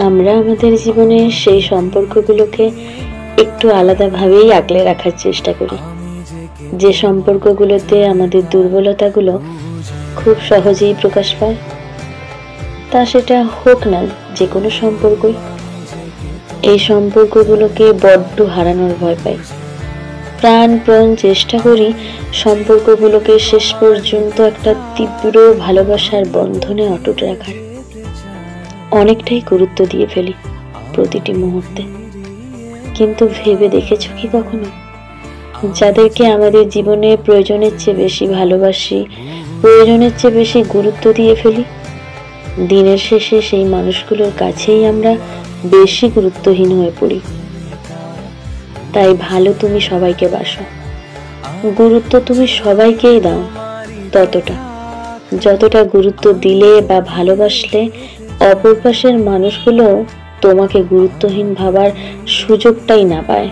আমরা আমাদের জীবনে সেই সম্পর্কগুলোকে একটু আলাদাভাবেই আগলে রাখার চেষ্টা করি, যে সম্পর্কগুলোতে আমাদের দুর্বলতাগুলো খুব সহজেই প্রকাশ পায়। তা সেটা হোক না যে কোনো সম্পর্কই, এই সম্পর্কগুলোকে বড্ড হারানোর ভয় পাই। প্রাণপণ চেষ্টা করি সম্পর্কগুলোকে শেষ পর্যন্ত একটা তীব্র ভালোবাসার বন্ধনে অটুট রাখার। অনেকটাই গুরুত্ব দিয়ে ফেলি প্রতিটি মুহূর্তে। কিন্তু ভেবে দেখেছো কি কখনো, যাদেরকে আমাদের জীবনে প্রয়োজনের চেয়ে বেশি ভালোবাসি, প্রয়োজনের চেয়ে বেশি গুরুত্ব দিয়ে ফেলি, দিনের শেষে সেই মানুষগুলোর কাছেই আমরা বেশি গুরুত্বহীন হয়ে পড়ি। তাই ভালো তুমি সবাইকে বাসো, গুরুত্ব তুমি সবাইকেই দাও, ততটা যতটা গুরুত্ব দিলে বা ভালোবাসলে অপর পাশের মানুষগুলো তোমাকে গুরুত্বহীন ভাবার সুযোগটাই না পায়।